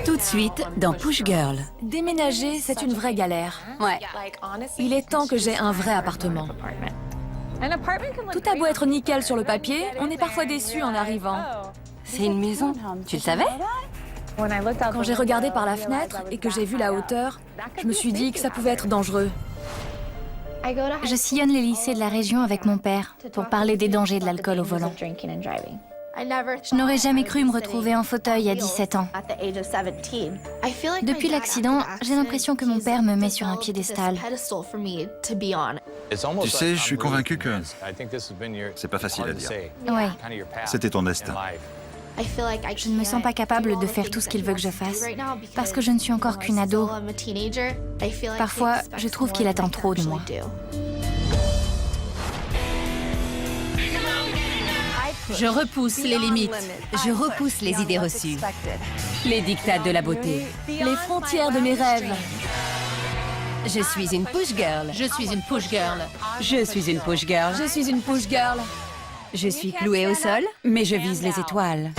Tout de suite dans Push Girl. Déménager, c'est une vraie galère. Ouais. Il est temps que j'aie un vrai appartement. Tout a beau être nickel sur le papier, on est parfois déçu en arrivant. C'est une maison. Tu le savais? Quand j'ai regardé par la fenêtre et que j'ai vu la hauteur, je me suis dit que ça pouvait être dangereux. Je sillonne les lycées de la région avec mon père pour parler des dangers de l'alcool au volant. Je n'aurais jamais cru me retrouver en fauteuil à 17 ans. Depuis l'accident, j'ai l'impression que mon père me met sur un piédestal. Tu sais, je suis convaincu que c'est pas facile à dire. Ouais. C'était ton destin. Je ne me sens pas capable de faire tout ce qu'il veut que je fasse, parce que je ne suis encore qu'une ado. Parfois, je trouve qu'il attend trop de moi. Je repousse les limites. Je repousse les idées reçues. Les dictats de la beauté. Les frontières de mes rêves. Je suis une push girl. Je suis une push girl. Je suis une push girl. Je suis une push girl. Je suis clouée au sol, mais je vise les étoiles.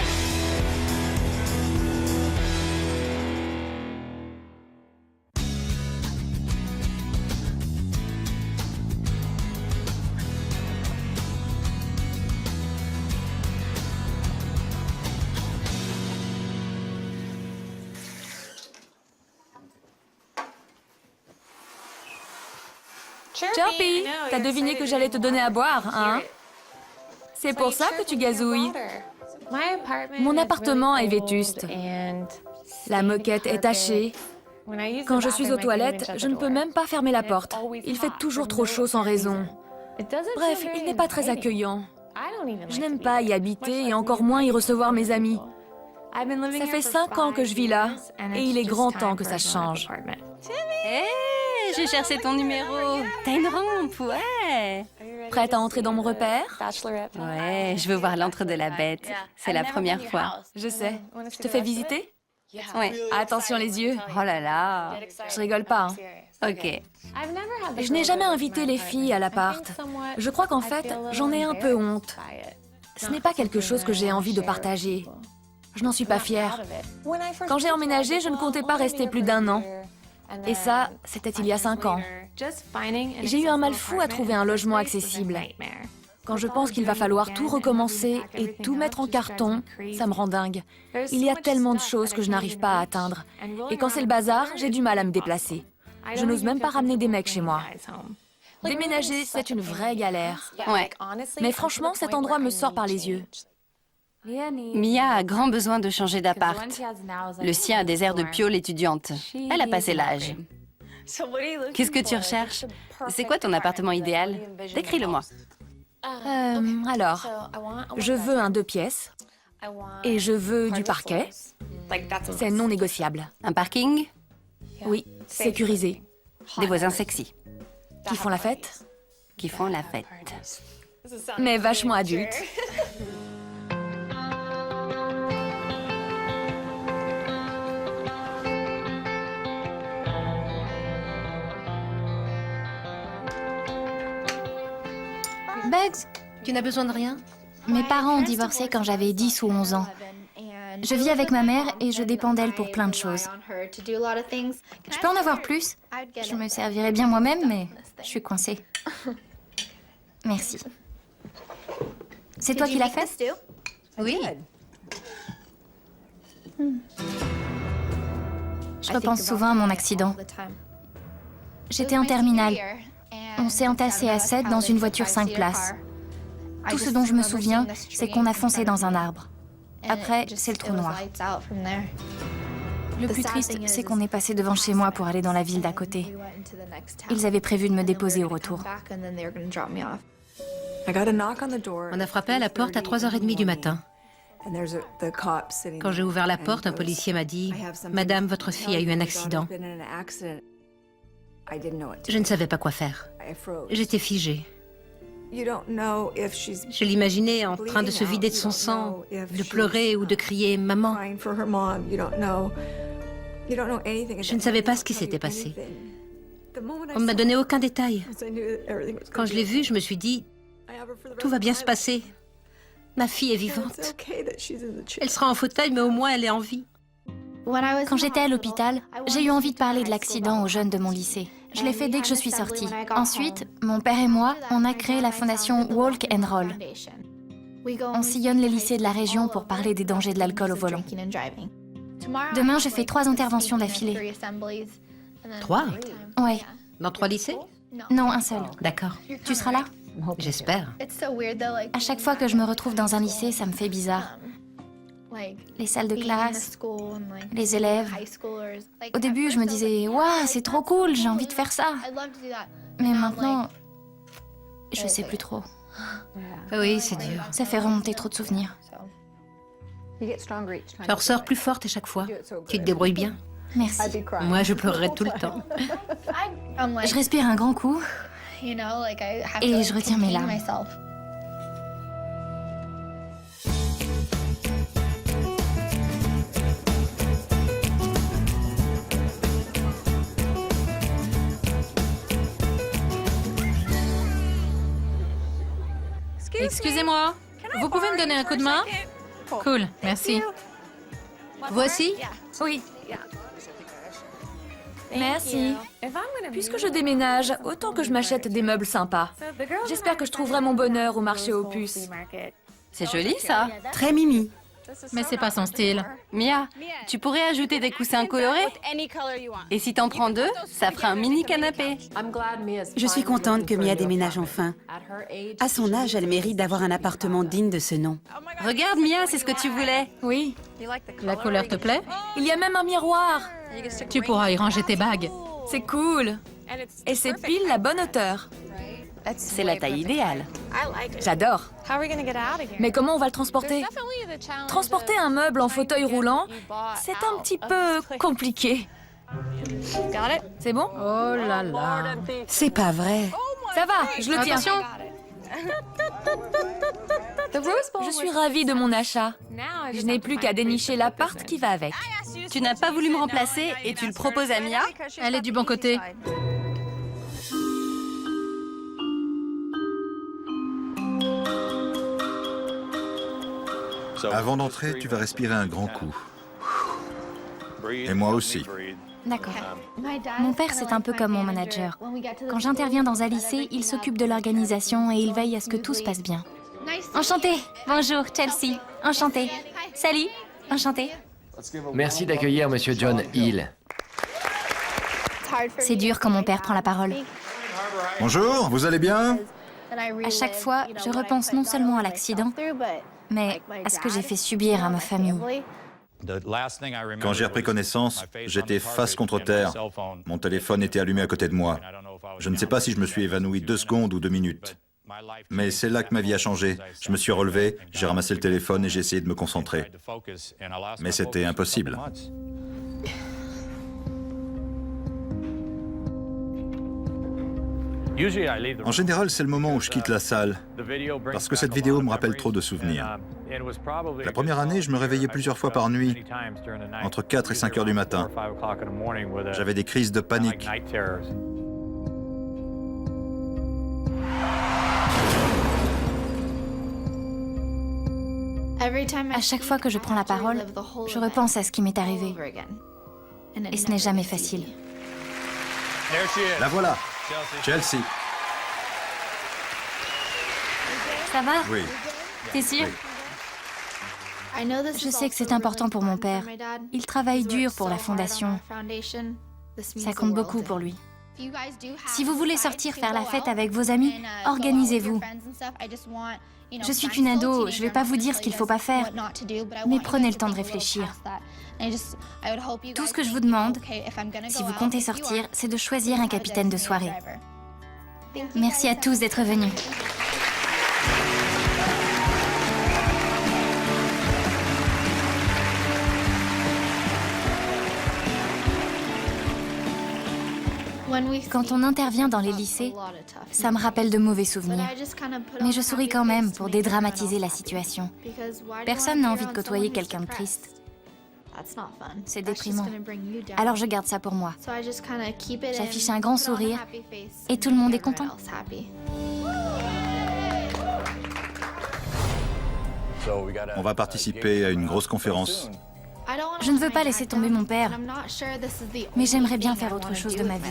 Chirpy, t'as deviné que j'allais te donner à boire, hein? C'est pour ça que tu gazouilles. Mon appartement est vétuste. La moquette est tachée. Quand je suis aux toilettes, je ne peux même pas fermer la porte. Il fait toujours trop chaud sans raison. Bref, il n'est pas très accueillement. Je n'aime pas y habiter et encore moins y recevoir mes amis. Ça fait 5 ans que je vis là et il est grand temps que ça change. Hé, j'ai cherché ton numéro. T'as une rampe, ouais. Prête à entrer dans mon repère? Ouais, je veux voir l'antre de la bête. C'est la première fois. Je sais. Je te fais visiter? Ouais. Attention les yeux. Oh là là. Je rigole pas, hein. Ok. Je n'ai jamais invité les filles à l'appart. Je crois qu'en fait, j'en ai un peu honte. Ce n'est pas quelque chose que j'ai envie de partager. Je n'en suis pas fière. Quand j'ai emménagé, je ne comptais pas rester plus d'1 an. Et ça, c'était il y a 5 ans. J'ai eu un mal fou à trouver un logement accessible. Quand je pense qu'il va falloir tout recommencer et tout mettre en carton, ça me rend dingue. Il y a tellement de choses que je n'arrive pas à atteindre. Et quand c'est le bazar, j'ai du mal à me déplacer. Je n'ose même pas ramener des mecs chez moi. Déménager, c'est une vraie galère. Ouais. Mais franchement, cet endroit me sort par les yeux. Mia a grand besoin de changer d'appart. Le sien a des airs de piole étudiante. Elle a passé l'âge. Qu'est-ce que tu recherches? C'est quoi ton appartement idéal? Décris-le-moi. Alors, je veux un 2 pièces et je veux du parquet. C'est non négociable. Un parking? Oui, sécurisé. Des voisins sexy. Qui font la fête, Qui font la fête. mais vachement adultes. Bugs, Tu n'as besoin de rien? mes parents ont divorcé quand j'avais 10 ou 11 ans. Je vis avec ma mère et je dépends d'elle pour plein de choses. Je peux en avoir plus? Je me servirais bien moi-même, mais je suis coincée. Merci. C'est toi qui l'as fait? Oui. Je repense souvent à mon accident. J'étais en terminale. On s'est entassé à 7 dans une voiture 5 places. Tout ce dont je me souviens, c'est qu'on a foncé dans un arbre. Après, c'est le trou noir. Le plus triste, c'est qu'on est passé devant chez moi pour aller dans la ville d'à côté. Ils avaient prévu de me déposer au retour. On a frappé à la porte à 3h30 du matin. Quand j'ai ouvert la porte, un policier m'a dit « Madame, votre fille a eu un accident. » Je ne savais pas quoi faire. J'étais figée. Je l'imaginais en train de se vider de son sang, de pleurer ou de crier « Maman !» Je ne savais pas ce qui s'était passé. On ne m'a donné aucun détail. Quand je l'ai vue, je me suis dit « Tout va bien se passer. Ma fille est vivante. Elle sera en fauteuil, mais au moins elle est en vie. » Quand j'étais à l'hôpital, j'ai eu envie de parler de l'accident aux jeunes de mon lycée. Je l'ai fait dès que je suis sortie. Ensuite, mon père et moi, on a créé la fondation Walk and Roll. On sillonne les lycées de la région pour parler des dangers de l'alcool au volant. Demain, je fais 3 interventions d'affilée. 3? Ouais. Dans 3 lycées? Non, un seul. D'accord. Tu seras là? J'espère. À chaque fois que je me retrouve dans un lycée, ça me fait bizarre. Les salles de classe, les élèves. Au début, je me disais « Waouh, c'est trop cool, j'ai envie de faire ça !» Mais maintenant, je sais plus trop. Oui, c'est dur. Ça fait remonter trop de souvenirs. Tu en ressors plus forte à chaque fois. Tu te débrouilles bien. Merci. Moi, je pleurerais tout le temps. Je respire un grand coup et je retiens mes larmes. Excusez-moi, vous pouvez me donner un coup de main? Cool, merci. Voici. Oui. Merci. Puisque je déménage, autant que je m'achète des meubles sympas. J'espère que je trouverai mon bonheur au marché aux puces. C'est joli, ça. Très mimi. Mais c'est pas son style. Mia, tu pourrais ajouter des coussins colorés? Et si t'en prends 2, ça fera un mini canapé. Je suis contente que Mia déménage enfin. À son âge, elle mérite d'avoir un appartement digne de ce nom. Regarde, Mia, c'est ce que tu voulais. Oui. La couleur te plaît? Il y a même un miroir. Tu pourras y ranger tes bagues. C'est cool. Et c'est pile la bonne hauteur. C'est la taille idéale. J'adore. Mais comment on va le transporter? Transporter un meuble en fauteuil roulant, c'est un petit peu compliqué. C'est bon? Oh là là. C'est pas vrai. Ça va, je le tiens. Attention. Je suis ravie de mon achat. Je n'ai plus qu'à dénicher l'appart qui va avec. Tu n'as pas voulu me remplacer et tu le proposes à Mia? Elle est du bon côté. Avant d'entrer, tu vas respirer un grand coup. Et moi aussi. D'accord. Mon père, c'est un peu comme mon manager. Quand j'interviens dans un lycée, il s'occupe de l'organisation et il veille à ce que tout se passe bien. Enchantée. Bonjour, Chelsea. Enchantée. Salut. Enchantée. Merci d'accueillir Monsieur John Hill. C'est dur quand mon père prend la parole. Bonjour, vous allez bien? À chaque fois, je repense non seulement à l'accident, mais à ce que j'ai fait subir à ma famille. Quand j'ai repris connaissance, j'étais face contre terre. Mon téléphone était allumé à côté de moi. Je ne sais pas si je me suis évanoui 2 secondes ou 2 minutes. Mais c'est là que ma vie a changé. Je me suis relevé, j'ai ramassé le téléphone et j'ai essayé de me concentrer. Mais c'était impossible. En général, c'est le moment où je quitte la salle, parce que cette vidéo me rappelle trop de souvenirs. La première année, je me réveillais plusieurs fois par nuit, entre 4 et 5 heures du matin. J'avais des crises de panique. À chaque fois que je prends la parole, je repense à ce qui m'est arrivé. Et ce n'est jamais facile. La voilà, Chelsea. Ça va? Oui. T'es sûr? Oui. Je sais que c'est important pour mon père. Il travaille dur pour la fondation. Ça compte beaucoup pour lui. Si vous voulez sortir faire la fête avec vos amis, organisez-vous. Je suis qu'une ado, je ne vais pas vous dire ce qu'il ne faut pas faire, mais prenez le temps de réfléchir. Tout ce que je vous demande, si vous comptez sortir, c'est de choisir un capitaine de soirée. Merci à tous d'être venus. Quand on intervient dans les lycées, ça me rappelle de mauvais souvenirs. Mais je souris quand même pour dédramatiser la situation. Personne n'a envie de côtoyer quelqu'un de triste. C'est déprimant. Alors je garde ça pour moi. J'affiche un grand sourire et tout le monde est content. On va participer à une grosse conférence. Je ne veux pas laisser tomber mon père, mais j'aimerais bien faire autre chose de ma vie.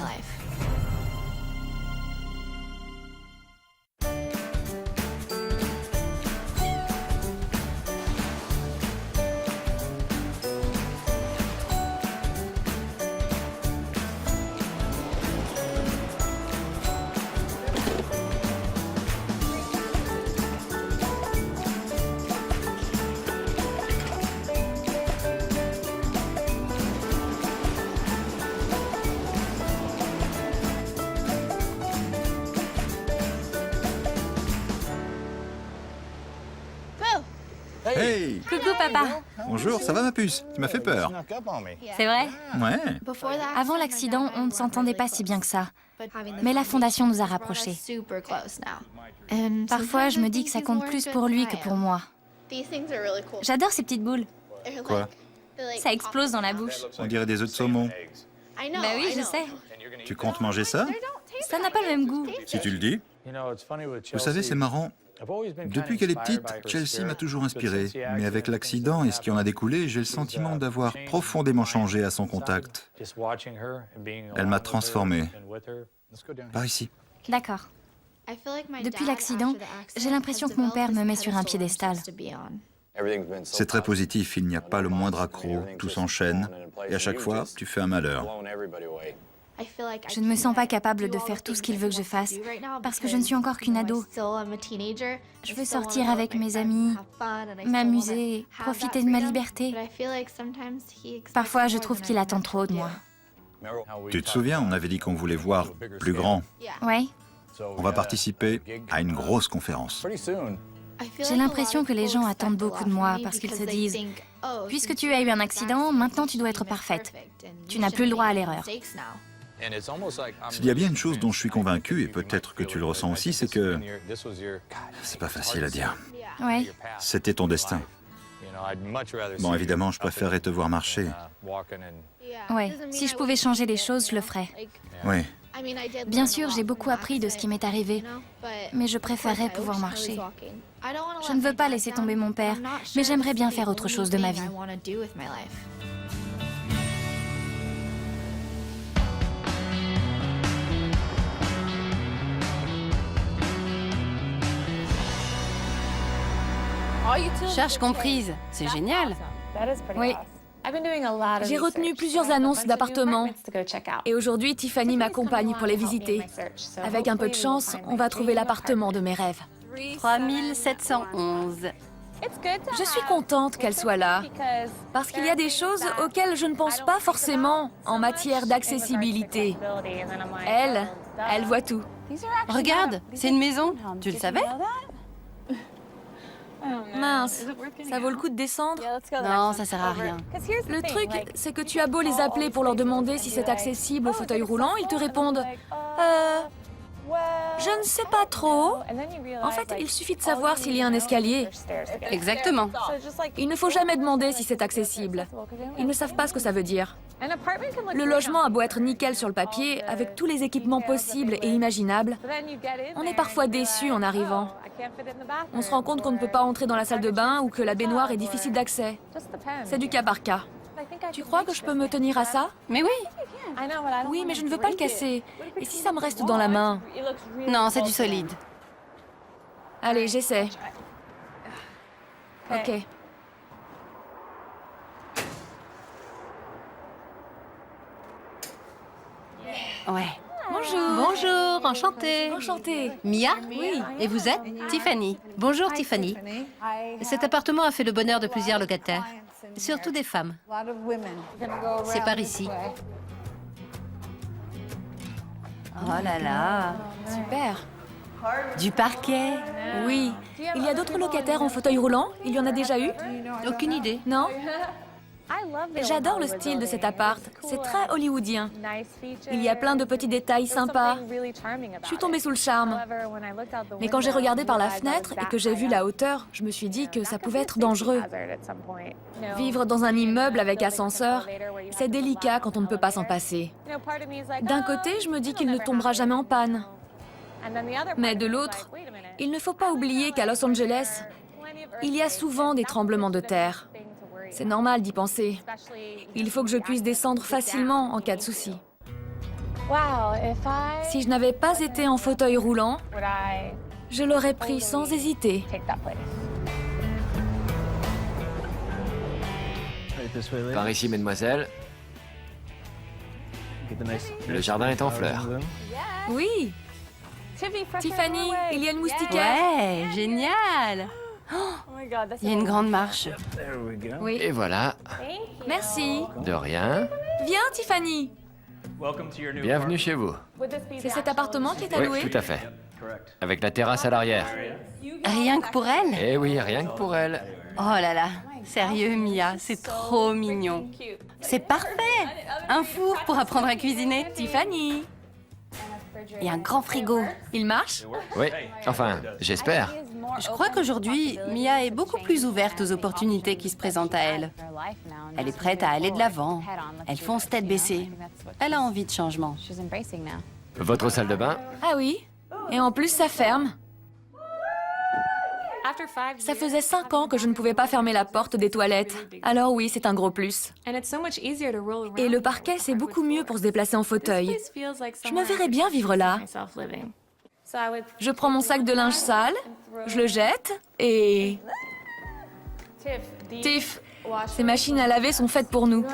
Hey! Coucou, papa. Bonjour, ça va ma puce? Tu m'as fait peur. C'est vrai? Ouais. Avant l'accident, on ne s'entendait pas si bien que ça. Mais la fondation nous a rapprochés. Parfois, je me dis que ça compte plus pour lui que pour moi. J'adore ces petites boules. Quoi? Ça explose dans la bouche. On dirait des œufs de saumon. Bah oui, je sais. Tu comptes manger ça? Ça n'a pas le même goût. Si tu le dis. Vous savez, c'est marrant. Depuis qu'elle est petite, Chelsea m'a toujours inspiré. Mais avec l'accident et ce qui en a découlé, j'ai le sentiment d'avoir profondément changé à son contact. Elle m'a transformé. Par ici. D'accord. Depuis l'accident, j'ai l'impression que mon père me met sur un piédestal. C'est très positif, il n'y a pas le moindre accroc, tout s'enchaîne, et à chaque fois, tu fais un malheur. Je ne me sens pas capable de faire tout ce qu'il veut que je fasse, parce que je ne suis encore qu'une ado. Je veux sortir avec mes amis, m'amuser, profiter de ma liberté. Parfois, je trouve qu'il attend trop de moi. Tu te souviens, on avait dit qu'on voulait voir plus grand. Ouais, On va participer à une grosse conférence. j'ai l'impression que les gens attendent beaucoup de moi, parce qu'ils se disent « Puisque tu as eu un accident, maintenant tu dois être parfaite. Tu n'as plus le droit à l'erreur. » S'il y a bien une chose dont je suis convaincu, et peut-être que tu le ressens aussi, c'est que c'est pas facile à dire. Ouais, C'était ton destin. Bon, évidemment, je préférerais te voir marcher. ouais. Si je pouvais changer les choses, je le ferais. Oui. Bien sûr, j'ai beaucoup appris de ce qui m'est arrivé, mais je préférerais pouvoir marcher. Je ne veux pas laisser tomber mon père, mais j'aimerais bien faire autre chose de ma vie. Charge comprise, c'est génial. Oui. J'ai retenu plusieurs annonces d'appartements. Et aujourd'hui, Tiffany m'accompagne pour les visiter. Avec un peu de chance, on va trouver l'appartement de mes rêves. 3711. Je suis contente qu'elle soit là, parce qu'il y a des choses auxquelles je ne pense pas forcément en matière d'accessibilité. Elle voit tout. Regarde, c'est une maison. Tu le savais? Mince, ça vaut le coup de descendre? Non, ça sert à rien. Le truc, c'est que tu as beau les appeler pour leur demander si c'est accessible au fauteuil roulant, ils te répondent je ne sais pas trop. En fait, il suffit de savoir s'il y a un escalier. Exactement. Il ne faut jamais demander si c'est accessible. Ils ne savent pas ce que ça veut dire. Le logement a beau être nickel sur le papier, avec tous les équipements possibles et imaginables, on est parfois déçu en arrivant. On se rend compte qu'on ne peut pas entrer dans la salle de bain ou que la baignoire est difficile d'accès. C'est du cas par cas. Tu crois que je peux me tenir à ça? Mais oui. Oui, mais je ne veux pas le casser. Et si ça me reste dans la main? Non, c'est du solide. Allez, j'essaie. Ok. Ouais. Bonjour. Bonjour, enchantée. Enchantée. Mia? Oui. Et vous êtes? Tiffany. Bonjour Tiffany. Cet appartement a fait le bonheur de plusieurs locataires, surtout des femmes. C'est par ici. Oh là là. Super. Du parquet. Oui. Il y a d'autres locataires en fauteuil roulant? Il y en a déjà eu? Aucune idée. Non? J'adore le style de cet appart. C'est très hollywoodien. Il y a plein de petits détails sympas. Je suis tombée sous le charme. Mais quand j'ai regardé par la fenêtre et que j'ai vu la hauteur, je me suis dit que ça pouvait être dangereux. Vivre dans un immeuble avec ascenseur, c'est délicat quand on ne peut pas s'en passer. D'un côté, je me dis qu'il ne tombera jamais en panne. Mais de l'autre, il ne faut pas oublier qu'à Los Angeles, il y a souvent des tremblements de terre. C'est normal d'y penser. Il faut que je puisse descendre facilement en cas de souci. Si je n'avais pas été en fauteuil roulant, je l'aurais pris sans hésiter. Par ici, mesdemoiselles. Le jardin est en fleurs. Oui. Tiffany, il y a une moustiquaire. Ouais, génial. Oh, il y a une grande marche. Oui. Et voilà. Merci. De rien. Viens, Tiffany. Bienvenue chez vous. C'est cet appartement qui est à Oui, louer? tout à fait. Avec la terrasse à l'arrière. Rien que pour elle? Eh oui, rien que pour elle. Oh là là, sérieux Mia, c'est trop mignon. C'est parfait. Un four pour apprendre à cuisiner. Tiffany. Et un grand frigo. Il marche? Oui, enfin, j'espère. Je crois qu'aujourd'hui, Mia est beaucoup plus ouverte aux opportunités qui se présentent à elle. Elle est prête à aller de l'avant. Elle fonce tête baissée. Elle a envie de changement. Votre salle de bain? Ah oui. Et en plus, ça ferme. Ça faisait 5 ans que je ne pouvais pas fermer la porte des toilettes. Alors oui, c'est un gros plus. Et le parquet, c'est beaucoup mieux pour se déplacer en fauteuil. Je me verrais bien vivre là. Je prends mon sac de linge sale, je le jette et... Tiff, ces machines à laver sont faites pour nous.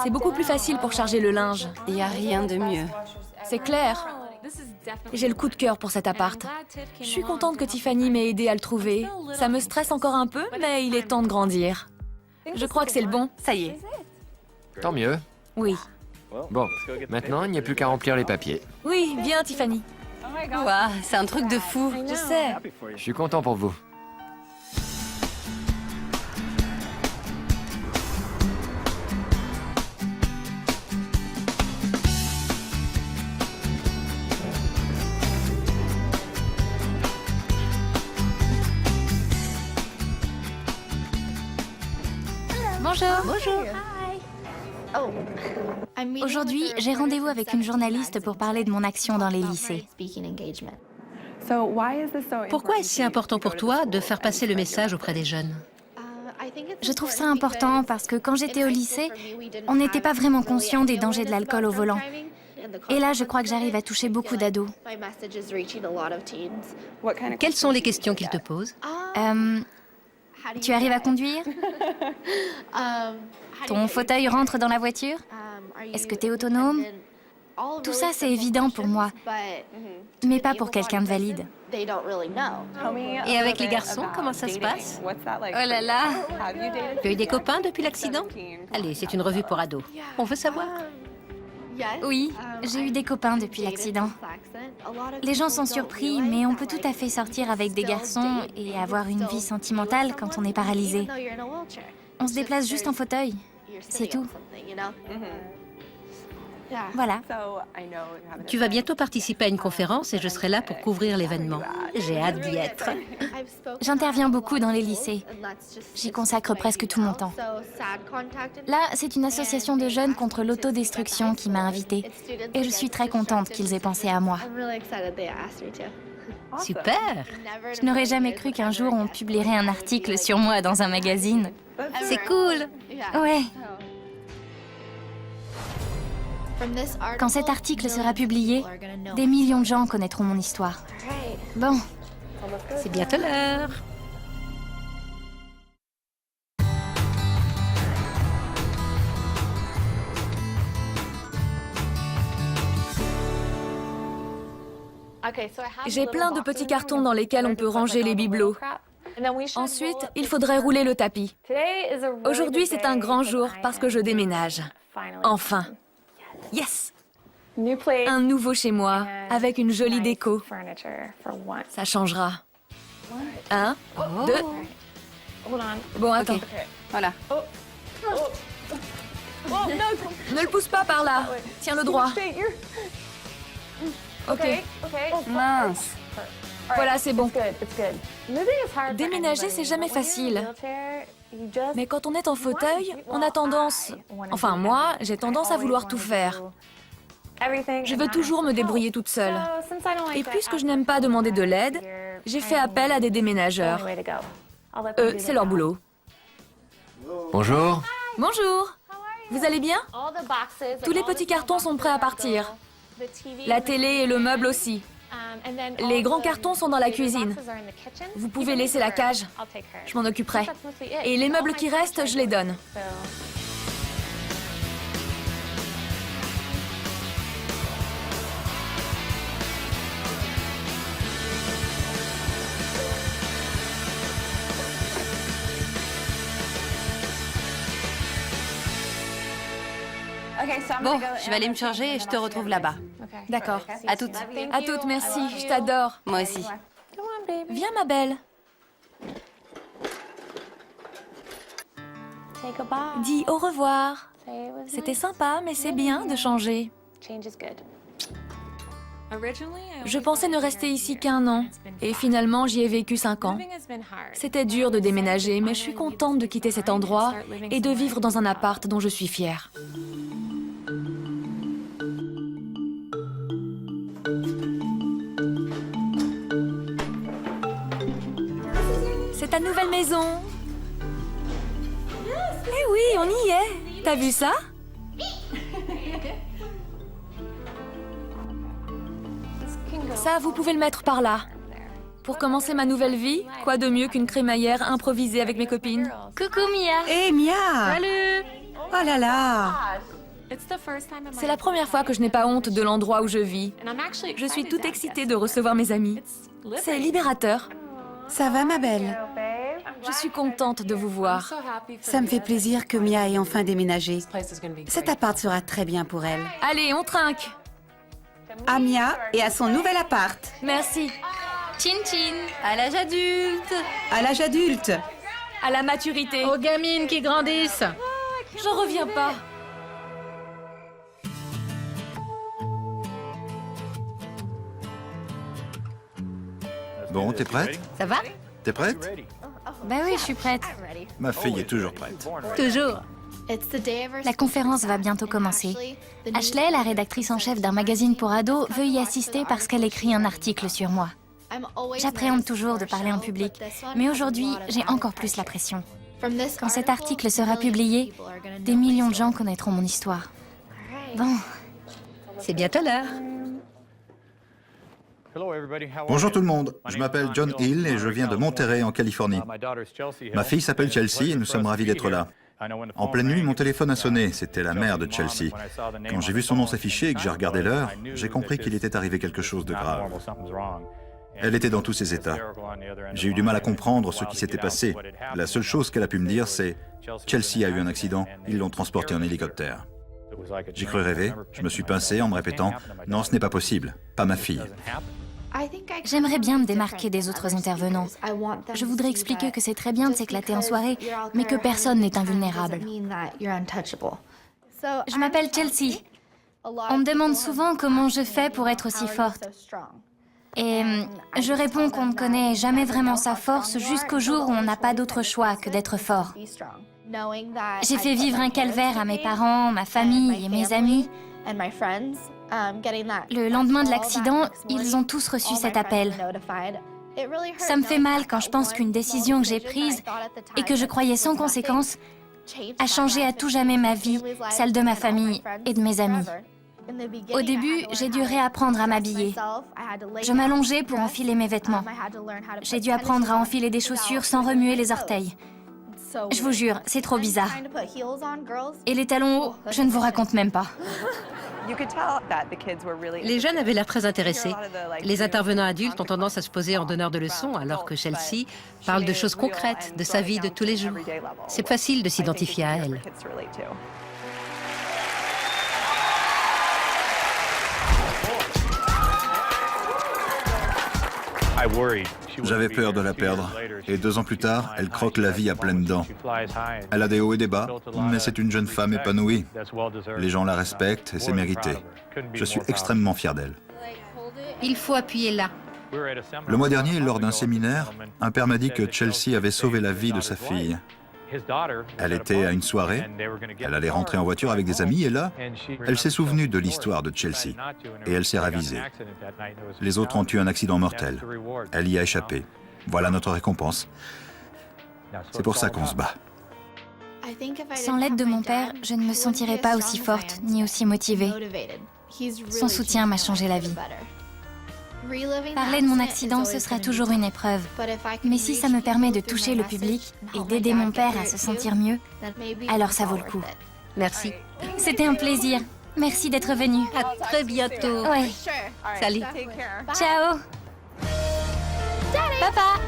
C'est beaucoup plus facile pour charger le linge. Il n'y a rien de mieux. C'est clair. J'ai le coup de cœur pour cet appart. Je suis contente que Tiffany m'ait aidé à le trouver. Ça me stresse encore un peu, mais il est temps de grandir. Je crois que c'est le bon. Ça y est. Tant mieux. Oui. Bon, maintenant, il n'y a plus qu'à remplir les papiers. Oui, viens Tiffany. Ouah, c'est un truc de fou. Je sais. Je suis content pour vous. Bonjour. Bonjour. Aujourd'hui, j'ai rendez-vous avec une journaliste pour parler de mon action dans les lycées. Pourquoi est-ce si important pour toi de faire passer le message auprès des jeunes? Je trouve ça important parce que quand j'étais au lycée, on n'était pas vraiment conscient des dangers de l'alcool au volant. Et là, je crois que j'arrive à toucher beaucoup d'ados. Quelles sont les questions qu'ils te posent? Tu arrives à conduire? Ton fauteuil rentre dans la voiture? Est-ce que tu es autonome? Tout ça, c'est évident pour moi, mais pas pour quelqu'un de valide. Et avec les garçons, comment ça se passe? Oh là là. Tu as eu des copains depuis l'accident? Allez, c'est une revue pour ados. On veut savoir. Oui, j'ai eu des copains depuis l'accident. Les gens sont surpris, mais on peut tout à fait sortir avec des garçons et avoir une vie sentimentale quand on est paralysé. On se déplace juste en fauteuil, c'est tout. Voilà. Tu vas bientôt participer à une conférence et je serai là pour couvrir l'événement. J'ai hâte d'y être. J'interviens beaucoup dans les lycées. J'y consacre presque tout mon temps. Là, c'est une association de jeunes contre l'autodestruction qui m'a invitée. Et je suis très contente qu'ils aient pensé à moi. Super! Je n'aurais jamais cru qu'un jour on publierait un article sur moi dans un magazine. C'est cool! Ouais. Quand cet article sera publié, des millions de gens connaîtront mon histoire. Bon. C'est bientôt l'heure. J'ai plein de petits cartons dans lesquels on peut ranger les bibelots. Ensuite, il faudrait rouler le tapis. Aujourd'hui, c'est un grand jour parce que je déménage. Enfin. Yes! Un nouveau chez moi, avec une jolie déco. Ça changera. 1, 2... Bon, attends. Ok. Voilà. Ne le pousse pas par là. Tiens-le droit. Ok. Mince. Voilà, c'est bon. Déménager, c'est jamais facile. Mais quand on est en fauteuil, on a tendance... Enfin, moi, j'ai tendance à vouloir tout faire. Je veux toujours me débrouiller toute seule. Et puisque je n'aime pas demander de l'aide, j'ai fait appel à des déménageurs. C'est leur boulot. Bonjour. Bonjour. Vous allez bien? Tous les petits cartons sont prêts à partir. La télé et le meuble aussi. Les grands cartons sont dans la cuisine. Vous pouvez laisser la cage. Je m'en occuperai. Et les meubles qui restent, je les donne. Bon, je vais aller me changer et je te retrouve là-bas. D'accord. À toutes. À toutes, merci. Je t'adore. Moi aussi. Viens, ma belle. Dis au revoir. C'était sympa, mais c'est bien de changer. Je pensais ne rester ici qu'1 an. Et finalement, j'y ai vécu 5 ans. C'était dur de déménager, mais je suis contente de quitter cet endroit et de vivre dans un appart dont je suis fière. C'est ta nouvelle maison. Eh oui, on y est. T'as vu ça? Ça, vous pouvez le mettre par là. Pour commencer ma nouvelle vie, quoi de mieux qu'une crémaillère improvisée avec mes copines? Coucou Mia. Hé, Mia! Salut! Oh là là! C'est la première fois que je n'ai pas honte de l'endroit où je vis. Je suis toute excitée de recevoir mes amis. C'est libérateur. Ça va, ma belle? Je suis contente de vous voir. Ça me fait plaisir que Mia ait enfin déménagé. Cet appart sera très bien pour elle. Allez, on trinque. À Mia et à son nouvel appart. Merci. Chin chin. À l'âge adulte. À l'âge adulte. À la maturité. Aux gamines qui grandissent. J'en reviens pas. Bon, t'es prête? Ça va? T'es prête? Ben oui, je suis prête. Ma fille est toujours prête. Toujours. La conférence va bientôt commencer. Ashley, la rédactrice en chef d'un magazine pour ados, veut y assister parce qu'elle écrit un article sur moi. J'appréhende toujours de parler en public, mais aujourd'hui, j'ai encore plus la pression. Quand cet article sera publié, des millions de gens connaîtront mon histoire. Bon, C'est bientôt là. Bonjour tout le monde, je m'appelle John Hill et je viens de Monterey en Californie. Ma fille s'appelle Chelsea et nous sommes ravis d'être là. En pleine nuit, mon téléphone a sonné, c'était la mère de Chelsea. Quand j'ai vu son nom s'afficher et que j'ai regardé l'heure, j'ai compris qu'il était arrivé quelque chose de grave. Elle était dans tous ses états. J'ai eu du mal à comprendre ce qui s'était passé. La seule chose qu'elle a pu me dire, c'est « Chelsea a eu un accident, ils l'ont transportée en hélicoptère ». J'ai cru rêver, je me suis pincé en me répétant « Non, ce n'est pas possible, pas ma fille ». j'aimerais bien me démarquer des autres intervenants. Je voudrais expliquer que c'est très bien de s'éclater en soirée, mais que personne n'est invulnérable. Je m'appelle Chelsea. On me demande souvent comment je fais pour être aussi forte. Et je réponds qu'on ne connaît jamais vraiment sa force jusqu'au jour où on n'a pas d'autre choix que d'être fort. J'ai fait vivre un calvaire à mes parents, ma famille et mes amis. Le lendemain de l'accident, ils ont tous reçu cet appel. Ça me fait mal quand je pense qu'une décision que j'ai prise et que je croyais sans conséquence a changé à tout jamais ma vie, celle de ma famille et de mes amis. Au début, j'ai dû réapprendre à m'habiller. Je m'allongeais pour enfiler mes vêtements. J'ai dû apprendre à enfiler des chaussures sans remuer les orteils. Je vous jure, c'est trop bizarre. Et les talons hauts, je ne vous raconte même pas. Les jeunes avaient l'air très intéressés. Les intervenants adultes ont tendance à se poser en donneur de leçons, alors que Chelsea parle de choses concrètes, de sa vie de tous les jours. C'est facile de s'identifier à elle. J'avais peur de la perdre, et 2 ans plus tard, elle croque la vie à pleines dents. Elle a des hauts et des bas, mais c'est une jeune femme épanouie. Les gens la respectent et c'est mérité. Je suis extrêmement fier d'elle. Il faut appuyer là. Le mois dernier, lors d'un séminaire, un père m'a dit que Chelsea avait sauvé la vie de sa fille. Elle était à une soirée, elle allait rentrer en voiture avec des amis et là, elle s'est souvenue de l'histoire de Chelsea et elle s'est ravisée. Les autres ont eu un accident mortel. Elle y a échappé. Voilà notre récompense. C'est pour ça qu'on se bat. Sans l'aide de mon père, je ne me sentirais pas aussi forte ni aussi motivée. Son soutien m'a changé la vie. Parler de mon accident, ce sera toujours une épreuve. Mais si ça me permet de toucher le public et d'aider mon père à se sentir mieux, alors ça vaut le coup. Merci. C'était un plaisir. Merci d'être venu. À très bientôt. Ouais. Salut. Ciao. Papa.